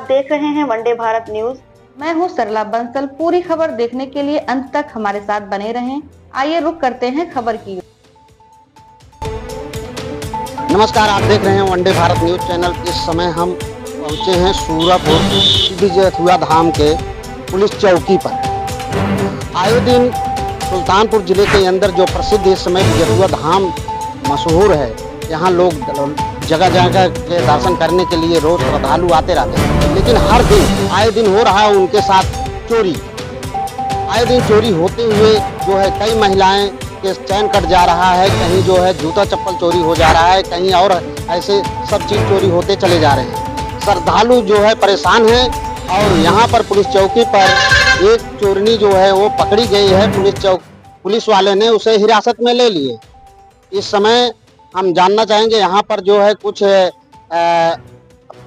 देख रहे हैं वनडे भारत न्यूज। मैं हूं सरला बंसल। पूरी खबर देखने के लिए अंत तक हमारे साथ बने रहें। आइए रुक करते हैं खबर की। नमस्कार, आप देख रहे हैं वनडे भारत न्यूज चैनल। इस समय हम पहुंचे हैं सूरापुर विजयथुआ धाम के पुलिस चौकी पर। आए दिन सुल्तानपुर जिले के अंदर जो प्रसिद्ध इस समय विजयथुआ धाम मशहूर है, यहाँ लोग जगह जगह के दर्शन करने के लिए रोज श्रद्धालु आते रहते हैं। लेकिन हर दिन आए दिन हो रहा है उनके साथ चोरी। आए दिन चोरी होते हुए जो है कई महिलाएं के चैन कट जा रहा है, कहीं जो है जूता चप्पल चोरी हो जा रहा है, कहीं और ऐसे सब चीज चोरी होते चले जा रहे हैं। श्रद्धालु जो है परेशान हैं और यहाँ पर पुलिस चौकी पर एक चोरनी जो है वो पकड़ी गई है। पुलिस वाले ने उसे हिरासत में ले लिए। इस समय हम जानना चाहेंगे, यहाँ पर जो है कुछ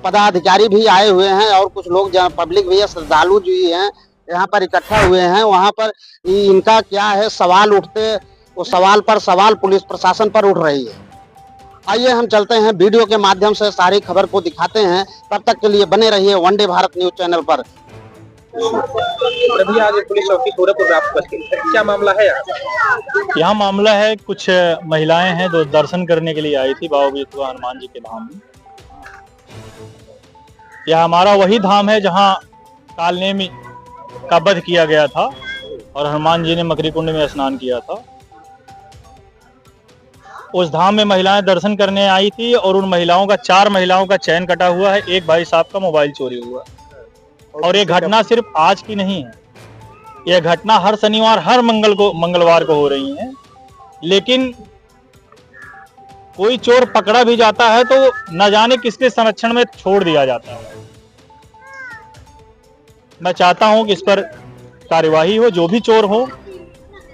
पदाधिकारी भी आए हुए हैं और कुछ लोग पब्लिक भी है, श्रद्धालु जी हैं, यहाँ पर इकट्ठा हुए हैं। वहाँ पर इनका क्या है सवाल उठते, वो सवाल पर सवाल पुलिस प्रशासन पर उठ रही है। आइए हम चलते हैं, वीडियो के माध्यम से सारी खबर को दिखाते हैं। तब तक के लिए बने रहिए वनडे भारत न्यूज चैनल पर। अभी आज पुलिस चौकी सूरजपुर क्या मामला है? यहाँ मामला है, कुछ महिलाएं हैं जो दर्शन करने के लिए आई थी बाबा विजयथुआ हनुमान जी के धाम में। यह हमारा वही धाम है जहाँ कालनेमी का वध किया गया था और हनुमान जी ने मकरी कुंड में स्नान किया था। उस धाम में महिलाएं दर्शन करने आई थी और उन महिलाओं का 4 महिलाओं का चैन कटा हुआ है। एक भाई साहब का मोबाइल चोरी हुआ और ये घटना सिर्फ आज की नहीं है, यह घटना हर शनिवार हर मंगलवार को हो रही है। लेकिन कोई चोर पकड़ा भी जाता है तो न जाने किसके संरक्षण में छोड़ दिया जाता है। मैं चाहता हूं कि इस पर कार्यवाही हो, जो भी चोर हो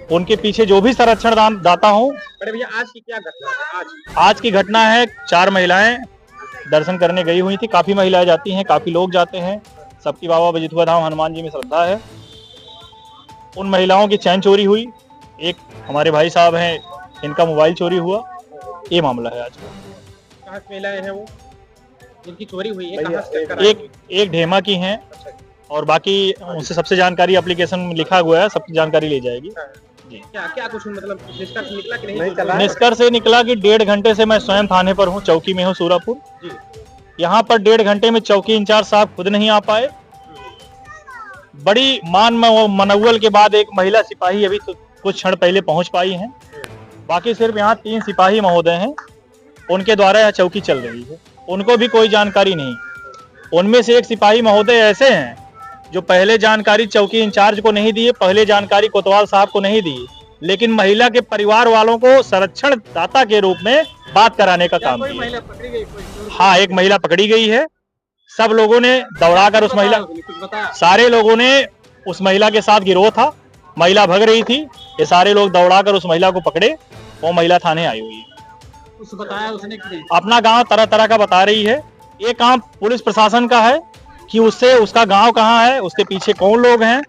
उनके पीछे जो भी संरक्षण दाता हो। अरे भैया, आज की क्या घटना है? आज की घटना है, 4 महिलाएं दर्शन करने गई हुई थी। काफी महिलाएं जाती हैं, काफी लोग जाते हैं, सबकी बाबा विजयथुआ धाम हनुमान जी में श्रद्धा है। उन महिलाओं की चैन चोरी हुई, एक हमारे भाई साहब हैं, इनका मोबाइल चोरी हुआ। ये मामला है आज का। कहाँ की महिलाएं हैं वो जिनकी चोरी हुई है? कहाँ से? एक ढेमा की हैं और बाकी उनसे सबसे जानकारी एप्लीकेशन में लिखा हुआ है, सबकी जानकारी ली जाएगी। जी। क्या कुछ मतलब निष्कर्ष निकला कि नहीं? निष्कर्ष से निकला कि 1.5 घंटे से मैं स्वयं थाने पर हूँ, चौकी में हूँ सूरापुर। यहाँ पर 1.5 घंटे में चौकी इंचार्ज साहब खुद नहीं आ पाए। बड़ी मनौवल के बाद एक महिला सिपाही अभी तो कुछ क्षण पहले पहुंच पाई हैं। बाकी सिर्फ यहाँ 3 सिपाही महोदय हैं, उनके द्वारा यह चौकी चल रही है। उनको भी कोई जानकारी नहीं। उनमें से एक सिपाही महोदय ऐसे हैं जो पहले जानकारी चौकी इंचार्ज को नहीं दिए, पहले जानकारी कोतवाल साहब को नहीं दी, लेकिन महिला के परिवार वालों को संरक्षण दाता के रूप में बात कराने का काम किया। हाँ, एक महिला पकड़ी गई है। सब लोगों ने दौड़ाकर उस महिला, सारे लोगों ने उस महिला के साथ गिरोह था, महिला भग रही थी, ये सारे लोग दौड़ाकर उस महिला को पकड़े। वो महिला थाने आई हुई है, उसने अपना गांव तरह तरह का बता रही है। ये काम पुलिस प्रशासन का है कि उससे उसका गांव कहाँ है, उसके पीछे कौन लोग हैं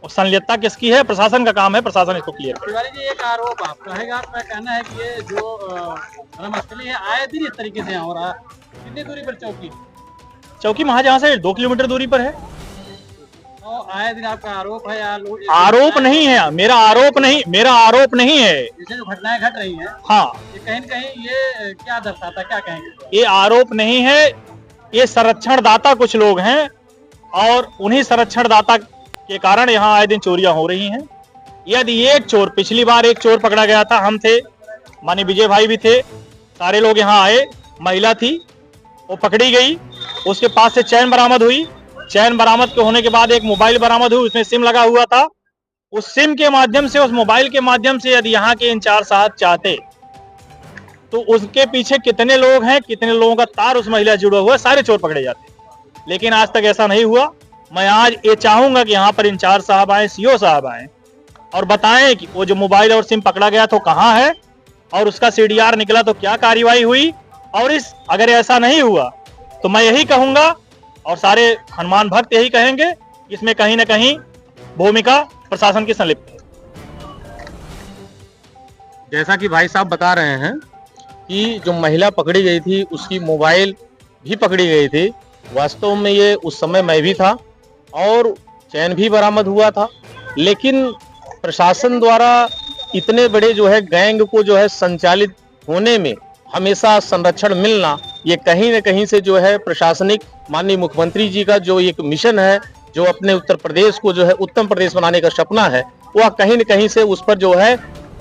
और संलिप्तता किसकी है, प्रशासन का काम है, प्रशासन इसको क्लियर करे। तिवारी जी, एक आरोप आपका है, आपका कहना है कि ये जो मछली है आए दिन इस तरीके से हो रहा है। कितनी दूरी पर चौकी जहाँ से 2 किलोमीटर दूरी पर है। तो आए दिन आपका आरोप है? आरोप नहीं है, मेरा आरोप नहीं है। जैसे जो घटनाएं घट रही हैं, हाँ, ये कहीं न कहीं ये क्या दर्शाता, क्या कहेंगे? ये आरोप नहीं है, ये संरक्षण दाता कुछ लोग हैं और उन्हीं संरक्षण दाता के कारण यहाँ आए दिन चोरियां हो रही हैं। यदि एक चोर, पिछली बार एक चोर पकड़ा गया था, हम थे, माने विजय भाई भी थे, सारे लोग यहाँ आए, महिला थी, वो पकड़ी गई, उसके पास से चैन बरामद हुई। चैन बरामद के होने के बाद एक मोबाइल बरामद हुई, उसमें सिम लगा हुआ था। उस सिम के माध्यम से, उस मोबाइल के माध्यम से यदि यहाँ के इंचार्ज साहब चाहते तो उसके पीछे कितने लोग हैं, कितने लोगों का तार उस महिला जुड़ा हुआ है, सारे चोर पकड़े जाते। लेकिन आज तक ऐसा नहीं हुआ। मैं आज ये चाहूंगा कि यहाँ पर इंचार्ज साहब आए, सीओ साहब आए और बताएं कि वो जो मोबाइल और सिम पकड़ा गया तो कहाँ है और उसका सीडीआर निकला तो क्या कार्रवाई हुई। और अगर ऐसा नहीं हुआ तो मैं यही कहूंगा और सारे हनुमान भक्त यही कहेंगे, इसमें कहीं ना कहीं भूमिका प्रशासन की संलिप्त है। जैसा कि भाई साहब बता रहे हैं कि जो महिला पकड़ी गई थी उसकी मोबाइल भी पकड़ी गई थी वास्तव में ये उस समय मैं भी था और चैन भी बरामद हुआ था, लेकिन प्रशासन द्वारा इतने बड़े जो है गैंग को जो है संचालित होने में हमेशा संरक्षण मिलना, ये कहीं न कहीं से जो है प्रशासनिक माननीय मुख्यमंत्री जी का जो एक मिशन है, जो अपने उत्तर प्रदेश को जो है उत्तम प्रदेश बनाने का सपना है, वह कहीं न कहीं से उस पर जो है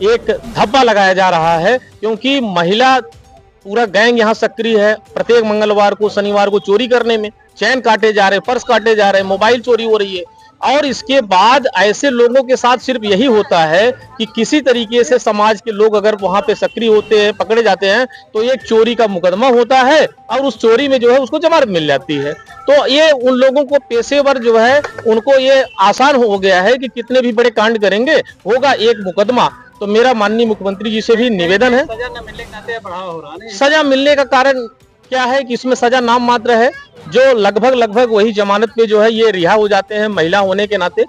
एक धब्बा लगाया जा रहा है। क्योंकि महिला पूरा गैंग यहाँ सक्रिय है। प्रत्येक मंगलवार को, शनिवार को चोरी करने में, चैन काटे जा रहे, पर्स काटे जा रहे, मोबाइल चोरी हो रही है। और इसके बाद ऐसे लोगों के साथ सिर्फ यही होता है कि किसी तरीके से समाज के लोग अगर वहां पे सक्रिय होते हैं, पकड़े जाते हैं, तो एक चोरी का मुकदमा होता है और उस चोरी में जो है उसको जमानत मिल जाती है। तो ये उन लोगों को पेशेवर जो है उनको ये आसान हो गया है कि कितने भी बड़े कांड करेंगे, होगा एक मुकदमा। तो मेरा माननीय मुख्यमंत्री जी से भी निवेदन है, सजा न मिलने के नाते बढ़ावा हो रहा है। सजा मिलने का कारण क्या है कि इसमें सजा नाम मात्र है, जो लगभग वही जमानत पे जो है ये रिहा हो जाते हैं महिला होने के नाते।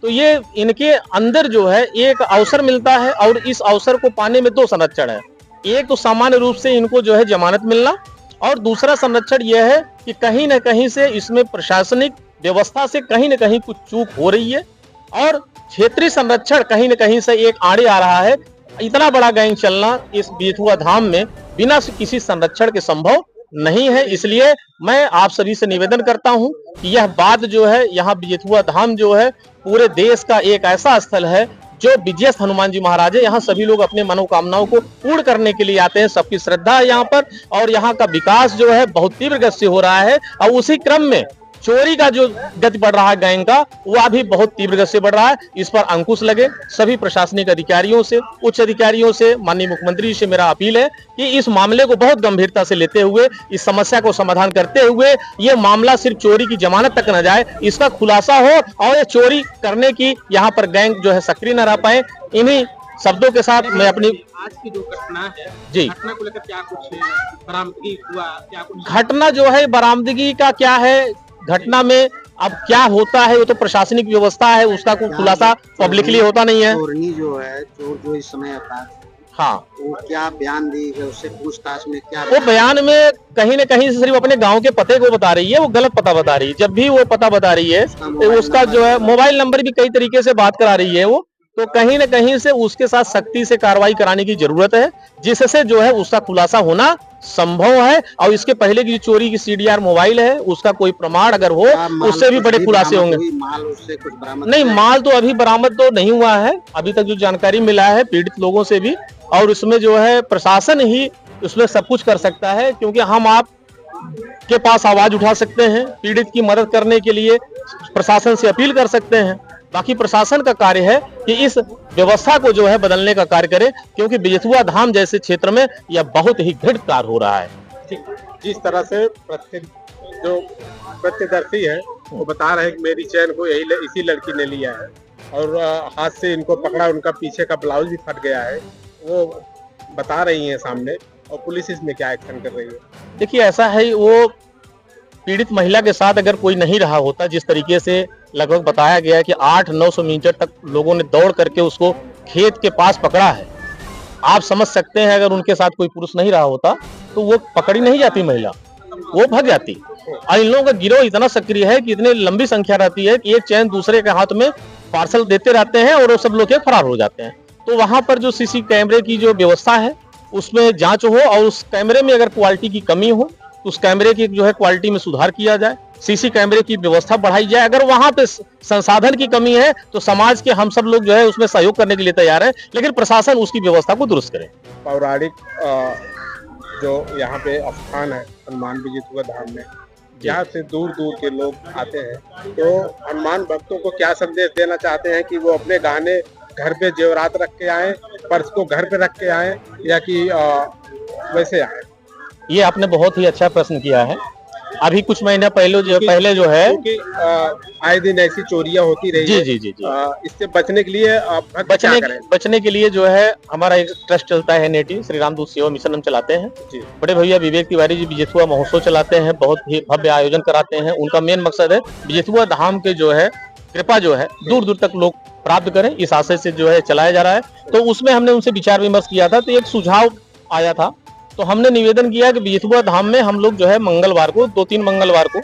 तो ये इनके अंदर जो है एक अवसर मिलता है और इस अवसर को पाने में दो संरक्षण है। एक तो सामान्य रूप से इनको जो है जमानत मिलना, और दूसरा संरक्षण यह है कि कहीं न कहीं से इसमें प्रशासनिक व्यवस्था से कहीं न कहीं कुछ चूक हो रही है और क्षेत्रीय संरक्षण कहीं न कहीं से एक आड़े आ रहा है। इतना बड़ा गैंग चलना इस बेथुआ धाम में बिना किसी संरक्षण के संभव नहीं है। इसलिए मैं आप सभी से निवेदन करता हूं कि यह बात जो है, यहाँ बेथुआ धाम जो है पूरे देश का एक ऐसा स्थल है जो विजयस्थ हनुमान जी महाराज है। यहाँ सभी लोग अपने मनोकामनाओं को पूर्ण करने के लिए आते हैं, सबकी श्रद्धा है यहाँ पर, और यहाँ का विकास जो है बहुत तीव्र गति से हो रहा है। और उसी क्रम में चोरी का जो गति बढ़ रहा है गैंग का, वह भी बहुत तीव्र गति से बढ़ रहा है। इस पर अंकुश लगे। सभी प्रशासनिक अधिकारियों से, उच्च अधिकारियों से, माननीय मुख्यमंत्री से मेरा अपील है कि इस मामले को बहुत गंभीरता से लेते हुए, इस समस्या को समाधान करते हुए, ये मामला सिर्फ चोरी की जमानत तक न जाए, इसका खुलासा हो और ये चोरी करने की यहाँ पर गैंग जो है सक्रिय न रह पाए। इन्हीं शब्दों के साथ मैं अपनी आज की जो घटना है, जी, घटना को लेकर क्या कुछ बरामदगी हुआ, क्या कुछ घटना जो है बरामदगी का क्या है, घटना में अब क्या होता है वो तो प्रशासनिक व्यवस्था है, उसका कोई खुलासा पब्लिकली होता नहीं है। चोरनी जो है, चोर जो इस समय अपराध, हाँ, वो क्या बयान दी है, उससे पूछताछ में क्या वो बयान में कहीं न कहीं से सिर्फ अपने गांव के पते को बता रही है, वो गलत पता बता रही है। जब भी वो पता बता रही है तो उसका जो है मोबाइल नंबर भी कई तरीके से बात करा रही है वो, तो कहीं न कहीं से उसके साथ सख्ती से कार्रवाई कराने की जरूरत है, जिससे जो है उसका खुलासा होना संभव है। और इसके पहले की चोरी की सीडीआर मोबाइल है, उसका कोई प्रमाण अगर हो, उससे भी बड़े खुलासे होंगे। माल उससे कुछ बरामद नहीं, माल तो अभी बरामद तो नहीं हुआ है, अभी तक जो जानकारी मिला है पीड़ित लोगों से भी, और उसमें जो है प्रशासन ही उसमें सब कुछ कर सकता है। क्योंकि हम आप के पास आवाज उठा सकते हैं, पीड़ित की मदद करने के लिए प्रशासन से अपील कर सकते हैं। बाकी प्रशासन का कार्य है कि इस व्यवस्था को जो है बदलने का कार्य करे, क्योंकि बेथुआ धाम जैसे क्षेत्र में यह बहुत ही घृणित कार्य हो रहा है। जिस तरह से जो प्रत्यदर्शी है वो बता रहे हैं कि मेरी चैन को इसी लड़की ने लिया है और हाथ से इनको पकड़ा, उनका पीछे का ब्लाउज भी फट गया है, वो बता रही है सामने। और पुलिस इसमें क्या एक्शन कर रही है? देखिए, ऐसा है, वो पीड़ित महिला के साथ अगर कोई नहीं रहा होता, जिस तरीके से लगभग बताया गया है कि 800-900 मीटर तक लोगों ने दौड़ करके उसको खेत के पास पकड़ा है, आप समझ सकते हैं अगर उनके साथ कोई पुरुष नहीं रहा होता तो वो पकड़ी नहीं जाती महिला, वो भाग जाती। और इन लोगों का गिरोह इतना सक्रिय है कि इतनी लंबी संख्या रहती है कि एक चैन दूसरे के हाथ में पार्सल देते रहते हैं और वो सब लोग फरार हो जाते हैं। तो वहां पर जो सीसी कैमरे की जो व्यवस्था है उसमें जांच हो, और उस कैमरे में अगर क्वालिटी की कमी हो तो उस कैमरे की जो है क्वालिटी में सुधार किया जाए, सीसी कैमरे की व्यवस्था बढ़ाई जाए। अगर वहां पे संसाधन की कमी है तो समाज के हम सब लोग जो है उसमें सहयोग करने के लिए तैयार है, लेकिन प्रशासन उसकी व्यवस्था को दुरुस्त करे। पौराणिक जो यहाँ पे स्थान है हनुमान बेथुआ धाम में, यहाँ से दूर दूर के लोग आते हैं, तो हनुमान भक्तों को क्या संदेश देना चाहते हैं कि वो अपने गहने घर पे जेवरात रख के आए, पर्स को घर पे रख के आए, या कि वैसे आए? ये आपने बहुत ही अच्छा प्रश्न किया है। अभी कुछ महीना पहले जो है, क्योंकि आए दिन ऐसी चोरियां होती रही जी है, जी जी जी, इससे बचने के लिए बचने के लिए जो है हमारा एक ट्रस्ट चलता है, नेटी श्री राम दूत सेवा मिशन हम चलाते हैं। बड़े भैया विवेक तिवारी जी बेथुआ महोत्सव चलाते हैं, बहुत ही भव्य आयोजन कराते हैं। उनका मेन मकसद है बेथुआ धाम के जो है कृपा जो है दूर दूर तक लोग प्राप्त करें, इस आशय से जो है चलाया जा रहा है। तो उसमें हमने उनसे विचार विमर्श किया था, तो एक सुझाव आया था, तो हमने निवेदन किया कि बेथुआ धाम में हम लोग जो है मंगलवार को, 2-3 मंगलवार को